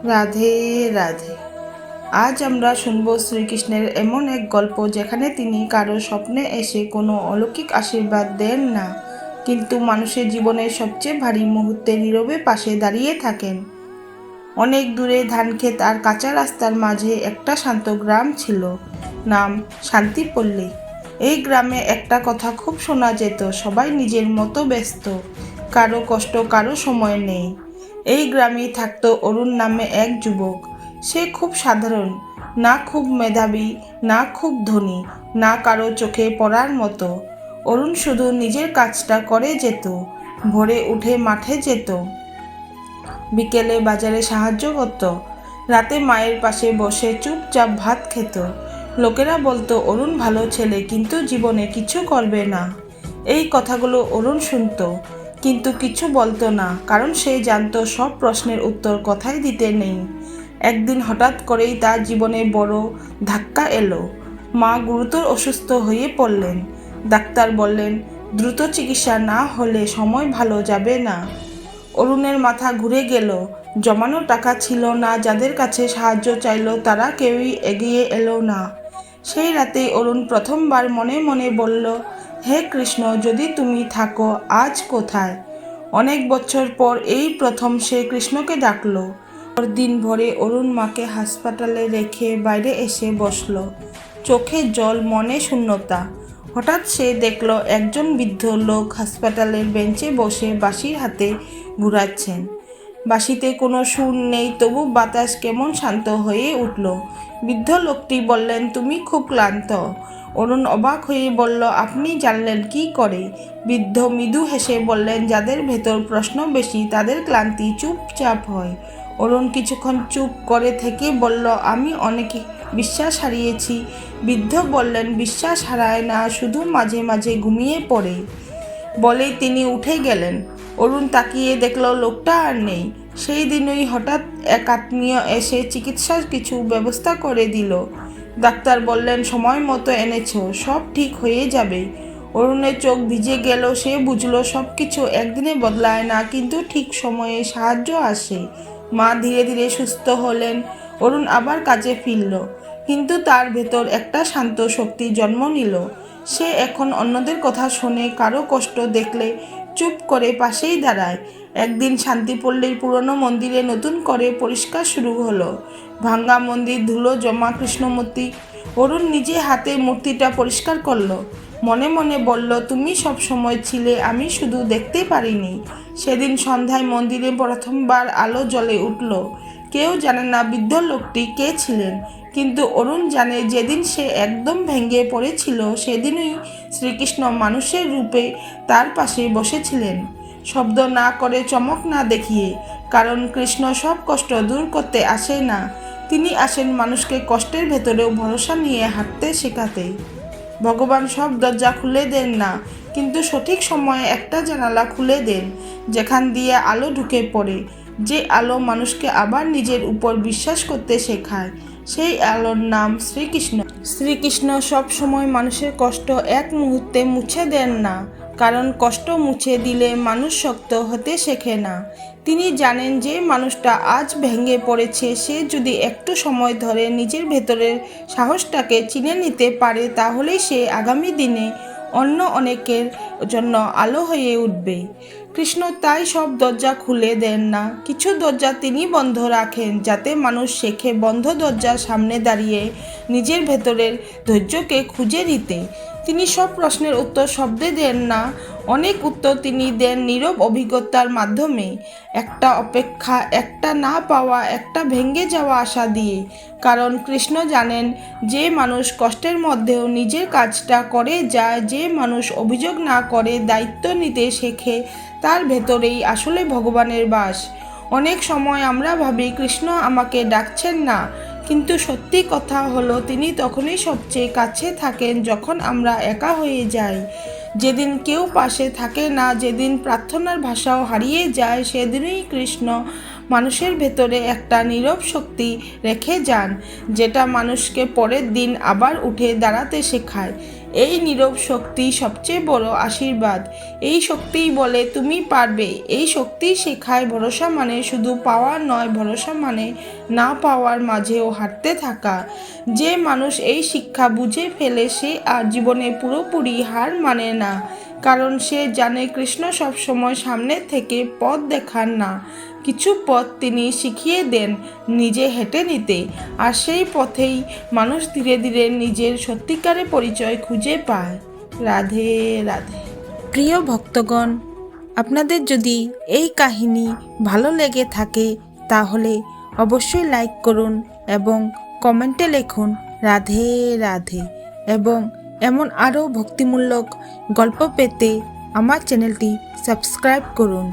রাধে রাধে। আজ আমরা শুনব শ্রীকৃষ্ণের এমন এক গল্প যেখানে তিনি কারো স্বপ্নে এসে কোনো অলৌকিক আশীর্বাদ দেন না, কিন্তু মানুষের জীবনের সবচেয়ে ভারী মুহূর্তে নীরবে পাশে দাঁড়িয়ে থাকেন। অনেক দূরে ধানক্ষেত আর কাঁচা রাস্তার মাঝে একটা শান্ত গ্রাম ছিল, নাম শান্তিপল্লী। এই গ্রামে একটা কথা খুব শোনা যেত, সবাই নিজের মতো ব্যস্ত, কারো কষ্ট কারো সময় নেই। এই গ্রামেই থাকতো অরুণ নামে এক যুবক। সে খুব সাধারণ, না খুব মেধাবী, না খুব ধনী, না কারো চোখে পড়ার মতো। অরুণ শুধু নিজের কাজটা করে যেত। ভোরে উঠে মাঠে যেত, বিকেলে বাজারে সাহায্য করত, রাতে মায়ের পাশে বসে চুপচাপ ভাত খেত। লোকেরা বলতো অরুণ ভালো ছেলে, কিন্তু জীবনে কিছু করবে না। এই কথাগুলো অরুণ শুনতো, কিন্তু কিছু বলতো না, কারণ সে জানতো সব প্রশ্নের উত্তর কথাই দিতে নেই। একদিন হঠাৎ করেই তার জীবনে বড় ধাক্কা এলো। মা গুরুতর অসুস্থ হয়ে পড়লেন। ডাক্তার বললেন দ্রুত চিকিৎসা না হলে সময় ভালো যাবে না। অরুণের মাথা ঘুরে গেল। জমানো টাকা ছিল না, যাদের কাছে সাহায্য চাইল তারা কেউই এগিয়ে এলো না। সেই রাতেই অরুণ প্রথমবার মনে মনে বলল, হে কৃষ্ণ, যদি তুমি থাকো, আজ কোথায়? অনেক বছর পর এই প্রথম সে কৃষ্ণকে ডাকল। দিন ভরে অরুণ মাকে হাসপাতালে রেখে বাইরে এসে বসল, চোখে জল, মনে শূন্যতা। হঠাৎ সে দেখল একজন বৃদ্ধ লোক হাসপাতালের বেঞ্চে বসে বাঁশির হাতে ঘুরাচ্ছেন। বাঁশিতে কোনো সুর নেই, তবু বাতাস কেমন শান্ত হয়ে উঠল। বৃদ্ধ লোকটি বললেন, তুমি খুব ক্লান্ত। অরুণ অবাক হয়ে বলল, আপনি জানলেন কি করে? বৃদ্ধ মৃদু হেসে বললেন, যাদের ভেতর প্রশ্ন বেশি তাদের ক্লান্তি চুপচাপ হয়। অরুণ কিছুক্ষণ চুপ করে থেকে বলল, আমি অনেক বিশ্বাস হারিয়েছি। বৃদ্ধ বললেন, বিশ্বাস হারায় না, শুধু মাঝে মাঝে ঘুমিয়ে পড়ে। বলেই তিনি উঠে গেলেন। অরুণ তাকিয়ে দেখল লোকটা আর নেই। সেই দিনই হঠাৎ এক আত্মীয় এসে চিকিৎসার কিছু ব্যবস্থা করে দিল। ডাক্তার বললেন, সময় মতো এনেছো, সব ঠিক হয়ে যাবে। অরুণের চোখ ভিজে গেল। সে বুঝল সব কিছু একদিনে বদলায় না, কিন্তু ঠিক সময়ে সাহায্য আসে। মা ধীরে ধীরে সুস্থ হলেন। অরুণ আবার কাজে ফিরল, কিন্তু তার ভেতর একটা শান্ত শক্তি জন্ম নিল। সে এখন অন্যদের কথা শোনে, কারো কষ্ট দেখলে চুপ করে পাশেই দাঁড়ায়। একদিন শান্তিপল্লীর পুরনো মন্দিরে নতুন করে পরিষ্কার শুরু হলো। ভাঙ্গা মন্দির, ধুলো জমা কৃষ্ণমূর্তি। অরুণ নিজে হাতে মূর্তিটা পরিষ্কার করলো। মনে মনে বলল, তুমি সব সময় ছিলে, আমি শুধু দেখতে পারিনি। সেদিন সন্ধ্যায় মন্দিরে প্রথমবার আলো জ্বলে উঠল। কেউ জানে না বৃদ্ধ লোকটি কে ছিলেন, কিন্তু অরুণ জানে যেদিন সে একদম ভেঙে পড়েছিল সেদিনই শ্রীকৃষ্ণ মানুষের রূপে তার পাশে বসেছিলেন। শব্দ না করে, চমক না দেখিয়ে, কারণ কৃষ্ণ সব কষ্ট দূর করতে আসে না, তিনি আসেন মানুষকে কষ্টের ভেতরেও ভরসা নিয়ে হাঁটতে শেখাতে। ভগবান সব দরজা খুলে দেন না, কিন্তু সঠিক সময়ে একটা জানালা খুলে দেন, যেখান দিয়ে আলো ঢুকে পড়ে। যে আলো মানুষকে আবার নিজের উপর বিশ্বাস করতে শেখায়, সেই আলোর নাম শ্রীকৃষ্ণ। শ্রীকৃষ্ণ সব সময় মানুষের কষ্ট এক মুহূর্তে মুছে দেন না, কারণ কষ্ট মুছে দিলে মানুষ শক্ত হতে শেখে না। তিনি জানেন যে মানুষটা আজ ভেঙে পড়েছে, সে যদি একটু সময় ধরে নিজের ভেতরের সাহসটাকে চিনে নিতে পারে, তাহলেই সে আগামী দিনে অন্য অনেকের জন্য আলো হয়ে উঠবে। কৃষ্ণ তাই সব দরজা খুলে দেন না, কিছু দরজা তিনি বন্ধ রাখেন, যাতে মানুষ শেখে বন্ধ দরজার সামনে দাঁড়িয়ে নিজের ভেতরের ধৈর্যকে খুঁজে নিতে। তিনি সব প্রশ্নের উত্তর শব্দে দেন না, অনেক উত্তর তিনি দেন নীরব অভিজ্ঞতার মাধ্যমে। একটা অপেক্ষা, একটা না পাওয়া, একটা ভেঙে যাওয়া আশা দিয়ে। কারণ কৃষ্ণ জানেন, যে মানুষ কষ্টের মধ্যেও নিজের কাজটা করে যায়, যে মানুষ অভিযোগ না করে দায়িত্ব নিতে শেখে, তার ভেতরেই আসলে ভগবানের বাস। অনেক সময় আমরা ভাবি কৃষ্ণ আমাকে ডাকছেন না, কিন্তু সত্যি কথা হলো তিনি তখনই সবচেয়ে কাছে থাকেন যখন আমরা একা হয়ে যাই। যেদিন কেউ পাশে থাকে না, যেদিন প্রার্থনার ভাষাও হারিয়ে যায়, সেদিনই কৃষ্ণ মানুষের ভেতরে একটা নীরব শক্তি রেখে যান, যেটা মানুষকে পরের দিন আবার উঠে দাঁড়াতে শেখায়। এই নীরব শক্তি সবচেয়ে বড় আশীর্বাদ। এই শক্তিই বলে তুমি পারবে। এই শক্তি শেখায় ভরসা মানে শুধু পাওয়ার নয়, ভরসা মানে না পাওয়ার মাঝেও হাঁটতে থাকা। যে মানুষ এই শিক্ষা বুঝে ফেলে সে আর জীবনে পুরোপুরি হার মানে না, কারণ সে জানে কৃষ্ণ সবসময় সামনে থেকে পথ দেখান না, কিছু পথ তিনি শিখিয়ে দেন নিজে হেঁটে নিতে। আর সেই পথেই মানুষ ধীরে ধীরে নিজের সত্যিকারের পরিচয় খুঁজে পায়। রাধে রাধে। প্রিয় ভক্তগণ, আপনাদের যদি এই কাহিনী ভালো লেগে থাকে তাহলে অবশ্যই লাইক করুন এবং কমেন্টে লিখুন রাধে রাধে। এবং এমন আরও ভক্তিমূলক গল্প পেতে আমার চ্যানেলটি সাবস্ক্রাইব করুন।